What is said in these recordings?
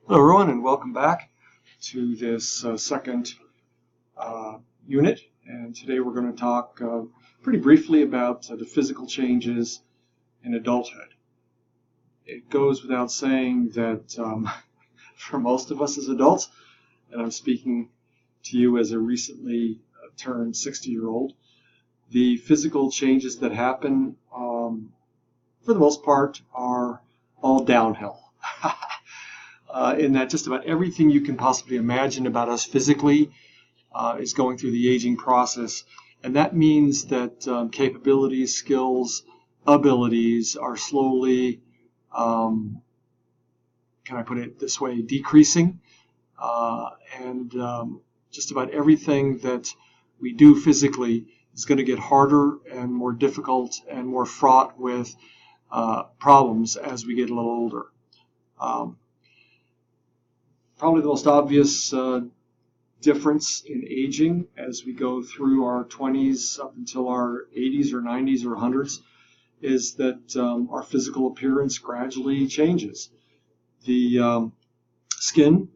Hello everyone and welcome back to this second unit, and today we're going to talk pretty briefly about the physical changes in adulthood. It goes without saying that for most of us as adults, and I'm speaking to you as a recently turned 60-year-old, the physical changes that happen for the most part are all downhill. In that just about everything you can possibly imagine about us physically is going through the aging process. And that means that capabilities, skills, abilities are slowly, can I put it this way, decreasing. And just about everything that we do physically is going to get harder and more difficult and more fraught with problems as we get a little older. Probably the most obvious difference in aging as we go through our 20s up until our 80s or 90s or 100s is that our physical appearance gradually changes. The skin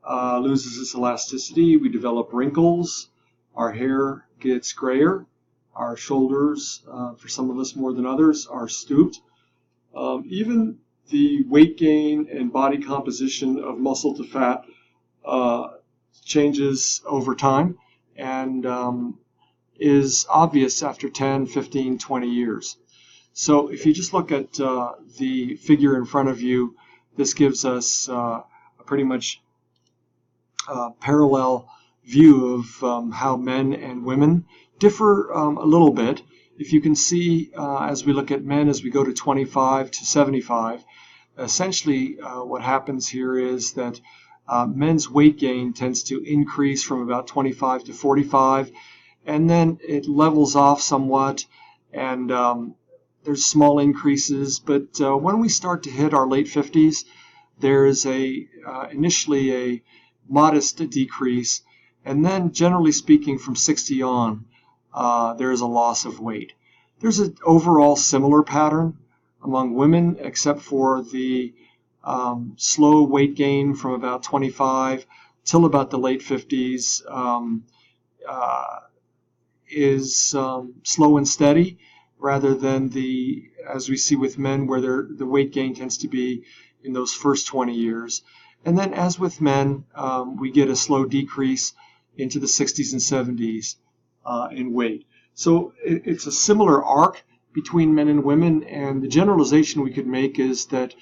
loses its elasticity, we develop wrinkles, our hair gets grayer, our shoulders, for some of us more than others, are stooped. Even the weight gain and body composition of muscle to fat changes over time and is obvious after 10, 15, 20 years. So if you just look at the figure in front of you, this gives us a pretty much parallel view of how men and women differ a little bit. If you can see, as we look at men, as we go to 25 to 75, essentially what happens here is that men's weight gain tends to increase from about 25 to 45, and then it levels off somewhat, and there's small increases. But when we start to hit our late 50s, there's initially a modest decrease, and then generally speaking from 60 on, there is a loss of weight. There's an overall similar pattern among women, except for the slow weight gain from about 25 till about the late 50s is slow and steady, rather than as we see with men, where the weight gain tends to be in those first 20 years. And then as with men, we get a slow decrease into the 60s and 70s in weight. So it's a similar arc between men and women, and the generalization we could make is that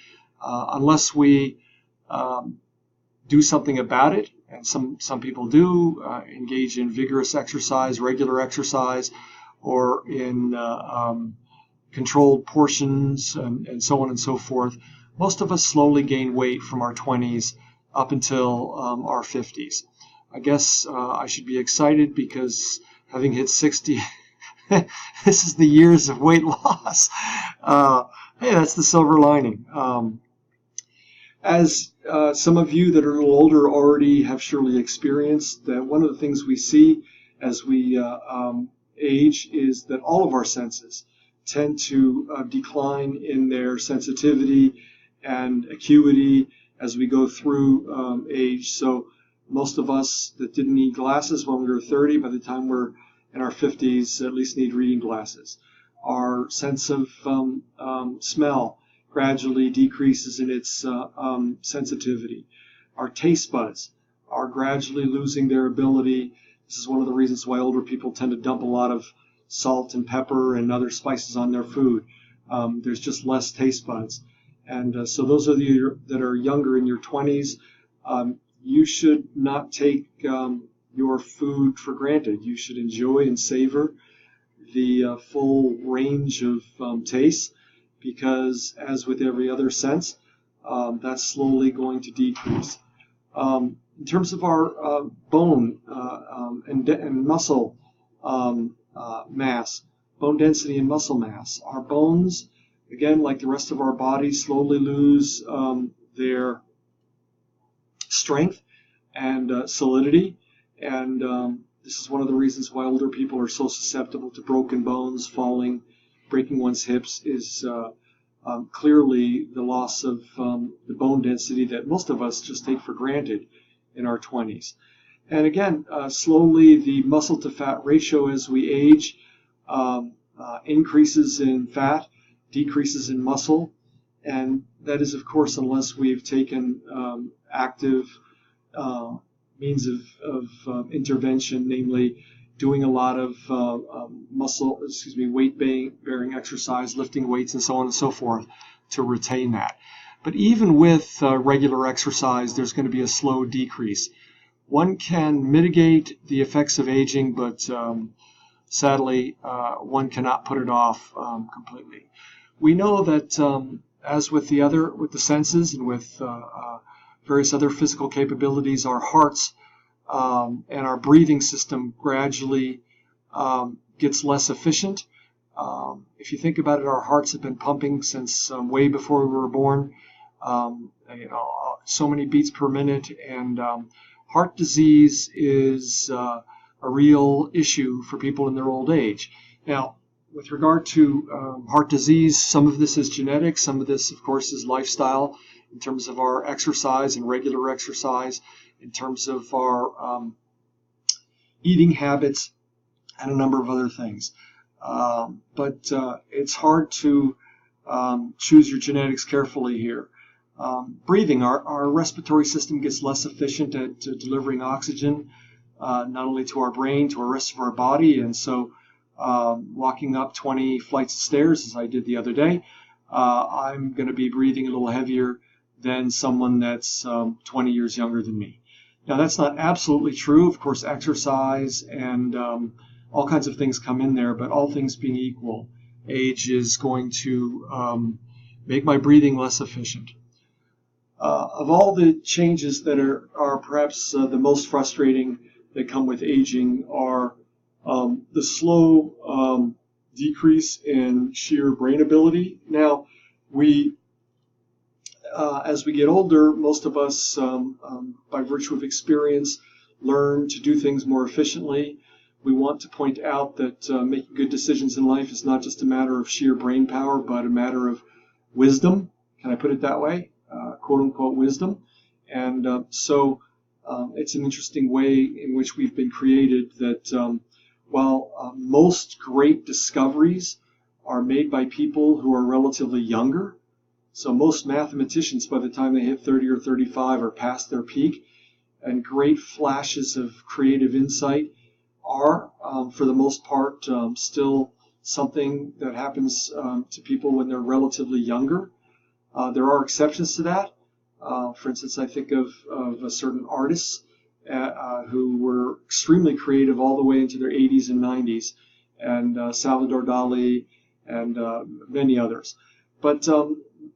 unless we do something about it, and some people do engage in vigorous exercise, regular exercise, or in controlled portions and so on and so forth, most of us slowly gain weight from our 20s up until our 50s. I guess I should be excited because having hit 60, this is the years of weight loss. Hey, that's the silver lining. As some of you that are a little older already have surely experienced, that one of the things we see as we age is that all of our senses tend to decline in their sensitivity and acuity as we go through age. So most of us that didn't need glasses when we were 30, by the time we're in our 50s, at least need reading glasses. Our sense of smell gradually decreases in its sensitivity. Our taste buds are gradually losing their ability. This is one of the reasons why older people tend to dump a lot of salt and pepper and other spices on their food. There's just less taste buds. And so those of you that are younger in your 20s, you should not take your food for granted. You should enjoy and savor the full range of tastes, because as with every other sense, that's slowly going to decrease. In terms of our bone and muscle mass, bone density and muscle mass, our bones, again, like the rest of our body, slowly lose their strength and solidity. And this is one of the reasons why older people are so susceptible to broken bones, falling, breaking one's hips, is clearly the loss of the bone density that most of us just take for granted in our 20s. And again, slowly the muscle to fat ratio as we age increases in fat, decreases in muscle, and that is, of course, unless we've taken active means of intervention, namely doing a lot of weight-bearing exercise, lifting weights, and so on and so forth to retain that. But even with regular exercise, there's going to be a slow decrease. One can mitigate the effects of aging, but sadly, one cannot put it off completely. We know that as with the senses and with various other physical capabilities, our hearts and our breathing system gradually gets less efficient. If you think about it, our hearts have been pumping since way before we were born, so many beats per minute, and heart disease is a real issue for people in their old age. Now, with regard to heart disease, some of this is genetic, some of this, of course, is lifestyle in terms of our exercise and regular exercise, in terms of our eating habits, and a number of other things. But it's hard to choose your genetics carefully here. Breathing, our respiratory system gets less efficient at delivering oxygen, not only to our brain, to the rest of our body, and so walking up 20 flights of stairs, as I did the other day, I'm going to be breathing a little heavier than someone that's 20 years younger than me. Now, that's not absolutely true. Of course, exercise and all kinds of things come in there, but all things being equal, age is going to make my breathing less efficient. Of all the changes that are perhaps the most frustrating that come with aging are the slow decrease in sheer brain ability. Now, as we get older, most of us, by virtue of experience, learn to do things more efficiently. We want to point out that making good decisions in life is not just a matter of sheer brain power, but a matter of wisdom. Can I put it that way? Quote unquote wisdom. And so it's an interesting way in which we've been created that while most great discoveries are made by people who are relatively younger, so most mathematicians, by the time they hit 30 or 35, are past their peak, and great flashes of creative insight are, for the most part, still something that happens to people when they're relatively younger. There are exceptions to that. For instance, I think of certain artists who were extremely creative all the way into their 80s and 90s, and Salvador Dali and many others. But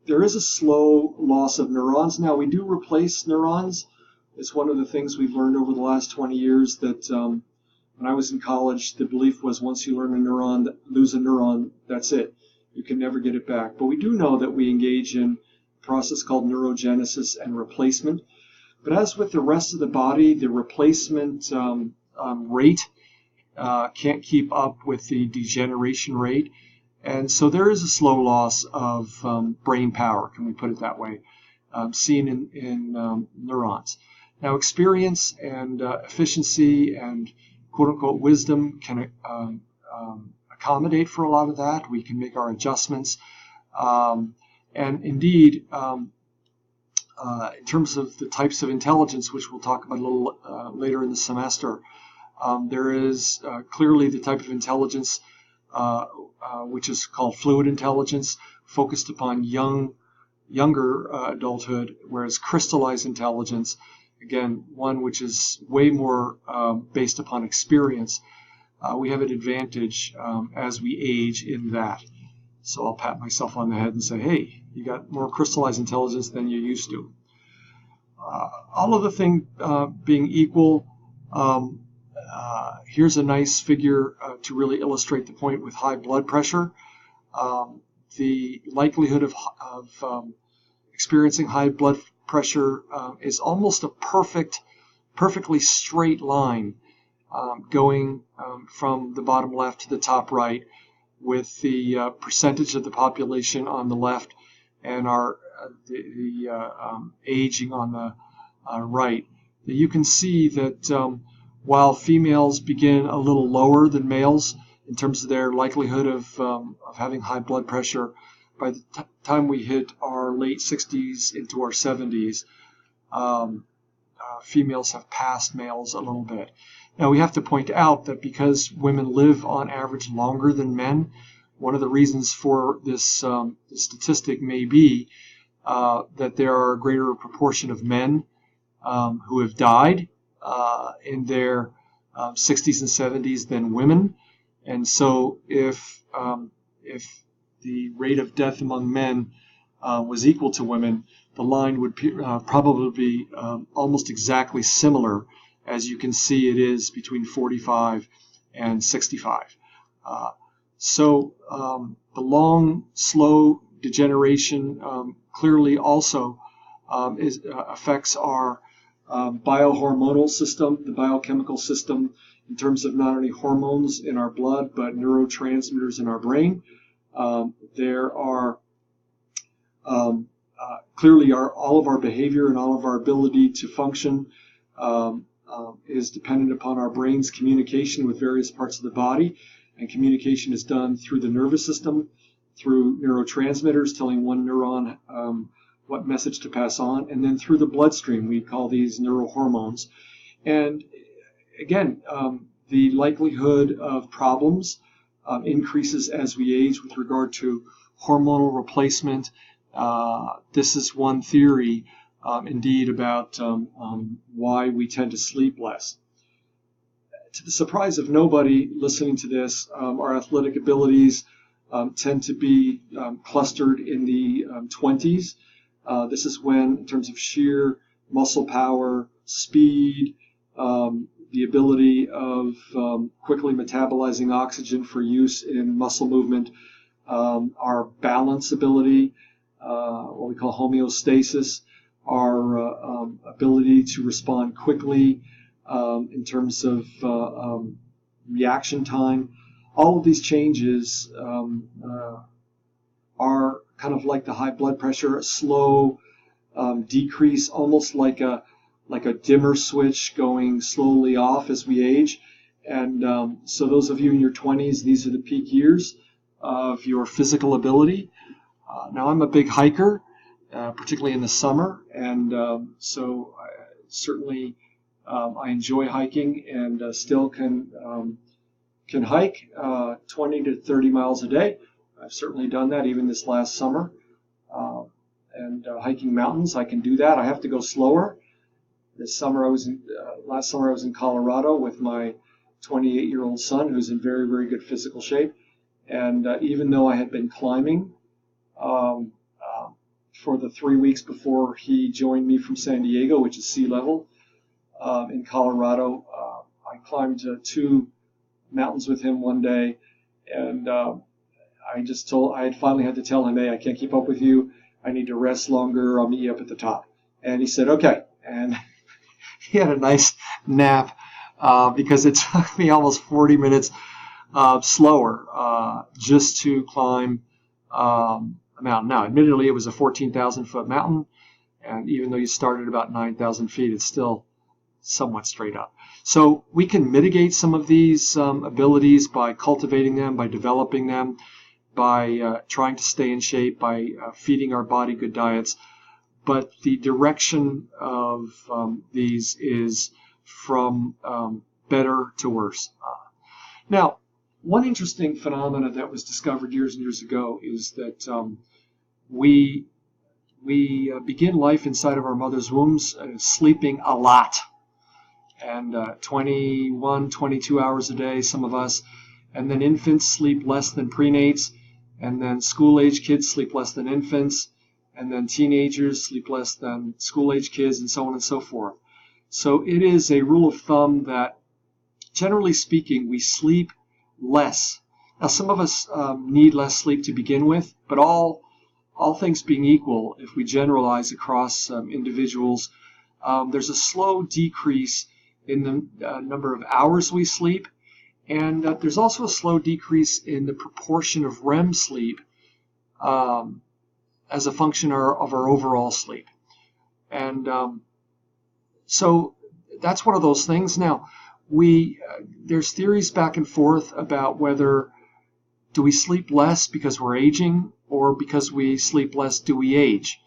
there is a slow loss of neurons. Now, we do replace neurons. It's one of the things we've learned over the last 20 years that when I was in college, the belief was once you lose a neuron, that's it. You can never get it back. But we do know that we engage in a process called neurogenesis and replacement. But as with the rest of the body, the replacement rate can't keep up with the degeneration rate. And so there is a slow loss of brain power, can we put it that way, seen in neurons. Now, experience and efficiency and quote-unquote wisdom can accommodate for a lot of that. We can make our adjustments. And indeed, in terms of the types of intelligence, which we'll talk about a little later in the semester, there is clearly the type of intelligence which is called fluid intelligence, focused upon younger adulthood, whereas crystallized intelligence, again, one which is way more based upon experience, we have an advantage as we age in that. So I'll pat myself on the head and say, hey, you got more crystallized intelligence than you used to. All of the things being equal, here's a nice figure to really illustrate the point with high blood pressure. The likelihood of experiencing high blood pressure is almost a perfectly straight line going from the bottom left to the top right. with the percentage of the population on the left and our aging on the right, you can see that while females begin a little lower than males in terms of their likelihood of having high blood pressure, by the time we hit our late 60s into our 70s, females have passed males a little bit. Now, we have to point out that because women live on average longer than men, one of the reasons for this statistic may be that there are a greater proportion of men who have died in their 60s and 70s than women. And so if the rate of death among men was equal to women, the line would probably be almost exactly similar, as you can see it is between 45 and 65. So the long, slow degeneration clearly also affects our biohormonal system, the biochemical system, in terms of not only hormones in our blood, but neurotransmitters in our brain. There are clearly all of our behavior and all of our ability to function is dependent upon our brain's communication with various parts of the body. And communication is done through the nervous system, through neurotransmitters telling one neuron what message to pass on, and then through the bloodstream. We call these neurohormones. And again, the likelihood of problems increases as we age with regard to hormonal replacement. This is one theory, indeed, about why we tend to sleep less. To the surprise of nobody listening to this, our athletic abilities tend to be clustered in the 20s. This is when, in terms of sheer muscle power, speed, the ability of quickly metabolizing oxygen for use in muscle movement, our balance ability, what we call homeostasis, our ability to respond quickly in terms of reaction time. All of these changes are kind of like the high blood pressure, a slow decrease, almost like a dimmer switch going slowly off as we age. And so those of you in your 20s, these are the peak years of your physical ability. Now, I'm a big hiker, particularly in the summer, and so certainly I enjoy hiking and still can hike 20 to 30 miles a day. I've certainly done that even this last summer. And hiking mountains, I can do that. I have to go slower. Last summer I was in Colorado with my 28-year-old son, who's in very, very good physical shape. And even though I had been climbing for the 3 weeks before he joined me from San Diego, which is sea level, in Colorado, I climbed 2 mountains with him one day, and I had finally had to tell him, hey, I can't keep up with you. I need to rest longer. I'll meet you up at the top. And he said, okay. And he had a nice nap because it took me almost 40 minutes slower just to climb a mountain. Now, admittedly, it was a 14,000-foot mountain, and even though you started at about 9,000 feet, it's still somewhat straight up. So we can mitigate some of these abilities by cultivating them, by developing them, by trying to stay in shape, by feeding our body good diets. But the direction of these is from better to worse. Now, one interesting phenomena that was discovered years and years ago is that we begin life inside of our mother's wombs sleeping a lot. And 21, 22 hours a day, some of us. And then infants sleep less than prenates. And then school-age kids sleep less than infants. And then teenagers sleep less than school-age kids, and so on and so forth. So it is a rule of thumb that, generally speaking, we sleep less. Now, some of us need less sleep to begin with, but all things being equal, if we generalize across individuals, there's a slow decrease in the number of hours we sleep And there's also a slow decrease in the proportion of REM sleep as a function of our overall sleep. And so that's one of those things. Now, there's theories back and forth about whether do we sleep less because we're aging, or because we sleep less do we age.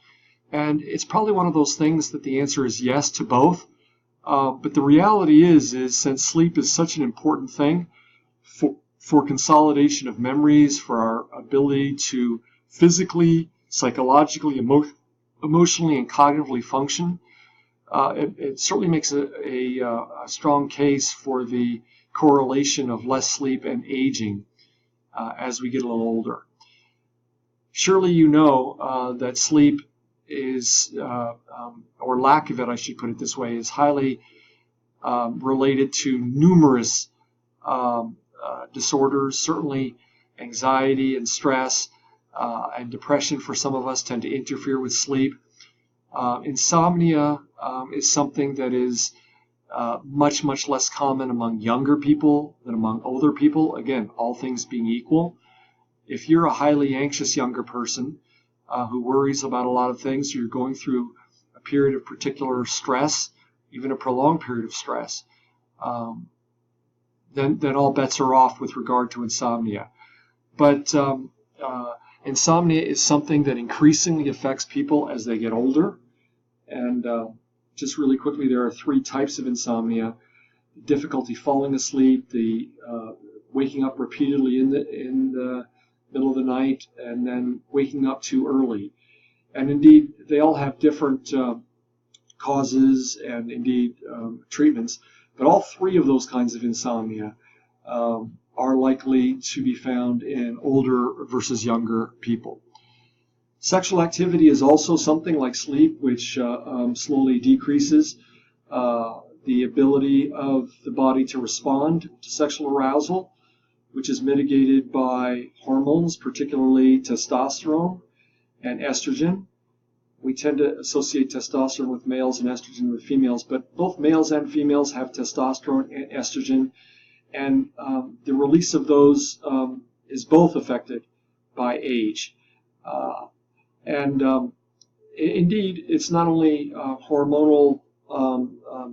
And it's probably one of those things that the answer is yes to both. But the reality is since sleep is such an important thing for consolidation of memories, for our ability to physically, psychologically, emotionally, and cognitively function, it certainly makes a strong case for the correlation of less sleep and aging as we get a little older. Surely you know that sleep is, or lack of it, I should put it this way, is highly related to numerous disorders. Certainly anxiety and stress and depression for some of us tend to interfere with sleep. Insomnia is something that is much, much less common among younger people than among older people. Again, all things being equal. If you're a highly anxious younger person who worries about a lot of things, you're going through a period of particular stress, even a prolonged period of stress, then all bets are off with regard to insomnia. But insomnia is something that increasingly affects people as they get older. And just really quickly, there are 3 types of insomnia: difficulty falling asleep, the waking up repeatedly in the middle of the night, and then waking up too early. And indeed, they all have different causes and indeed treatments. But all 3 of those kinds of insomnia are likely to be found in older versus younger people. Sexual activity is also something like sleep, which slowly decreases the ability of the body to respond to sexual arousal, which is mitigated by hormones, particularly testosterone and estrogen. We tend to associate testosterone with males and estrogen with females, but both males and females have testosterone and estrogen, and the release of those is both affected by age. Indeed, it's not only hormonal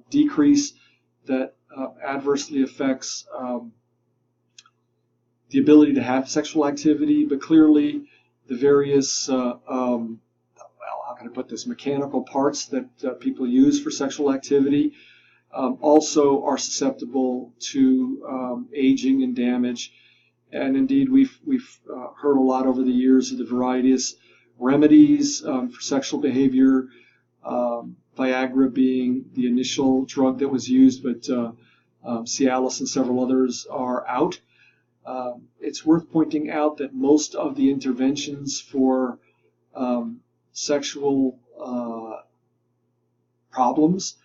decrease that adversely affects the ability to have sexual activity, but clearly the various, how can I put this, mechanical parts that people use for sexual activity also are susceptible to aging and damage. And indeed, we've heard a lot over the years of the various remedies for sexual behavior, Viagra being the initial drug that was used, but Cialis and several others are out. It's worth pointing out that most of the interventions for sexual problems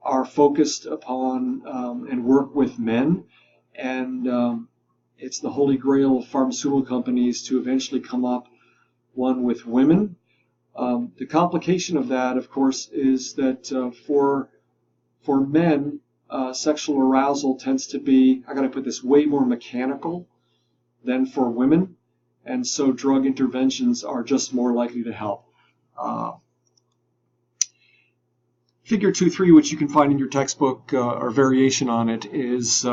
are focused upon and work with men, and it's the holy grail of pharmaceutical companies to eventually come up one with women. The complication of that, of course, is that for men, sexual arousal tends to be, I gotta put this, way more mechanical than for women, and so drug interventions are just more likely to help. Figure 2.3, which you can find in your textbook or variation on it, is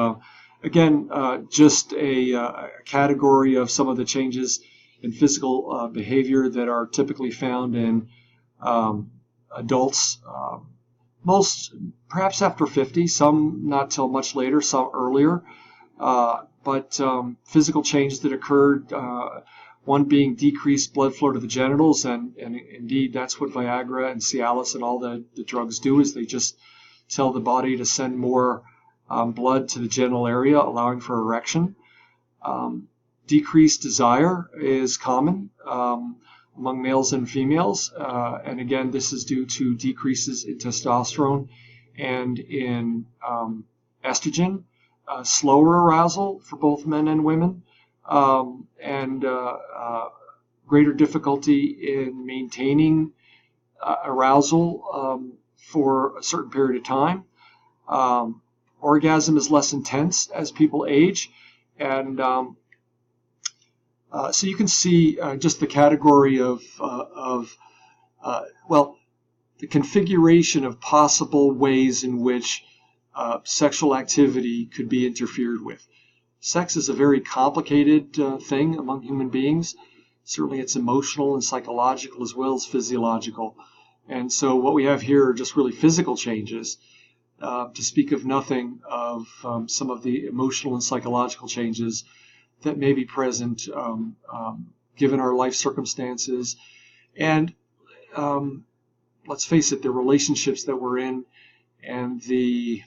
again just a category of some of the changes in physical behavior that are typically found in adults, most perhaps after 50, some not till much later, some earlier, but physical changes that occurred, one being decreased blood flow to the genitals, and indeed that's what Viagra and Cialis and all the drugs do, is they just tell the body to send more blood to the genital area, allowing for erection. Decreased desire is common among males and females, and again, this is due to decreases in testosterone and in estrogen. Slower arousal for both men and women, and greater difficulty in maintaining arousal for a certain period of time, orgasm is less intense as people age. And so you can see just the category of the configuration of possible ways in which sexual activity could be interfered with. Sex is a very complicated thing among human beings. Certainly it's emotional and psychological as well as physiological. And so what we have here are just really physical changes, to speak of nothing of some of the emotional and psychological changes that may be present given our life circumstances. And let's face it, the relationships that we're in and the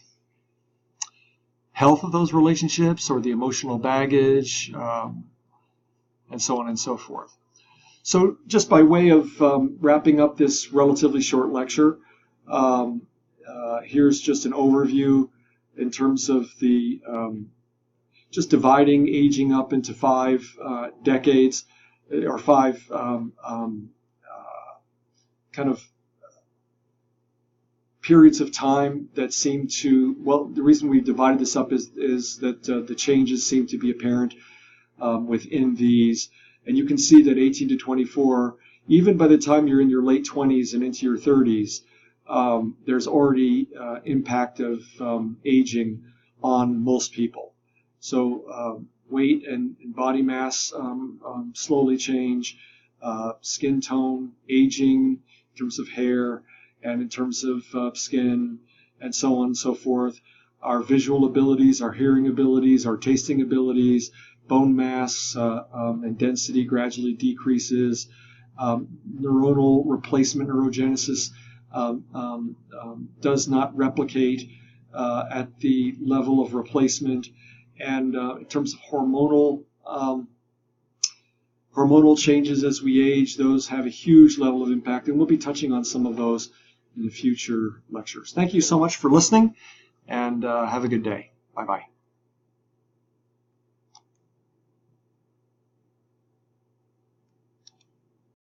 health of those relationships or the emotional baggage, and so on and so forth. So just by way of wrapping up this relatively short lecture, here's just an overview in terms of the just dividing aging up into 5 decades or 5 kind of periods of time that seem to, well, the reason we divided this up is that the changes seem to be apparent within these. And you can see that 18 to 24, even by the time you're in your late 20s and into your 30s, there's already impact of aging on most people. So weight and body mass slowly change, skin tone, aging in terms of hair and in terms of skin, and so on and so forth. Our visual abilities, our hearing abilities, our tasting abilities, bone mass and density gradually decreases. Neuronal replacement, neurogenesis, does not replicate at the level of replacement. And in terms of hormonal changes as we age, those have a huge level of impact, and we'll be touching on some of those in the future lectures. Thank you so much for listening, and have a good day. Bye-bye.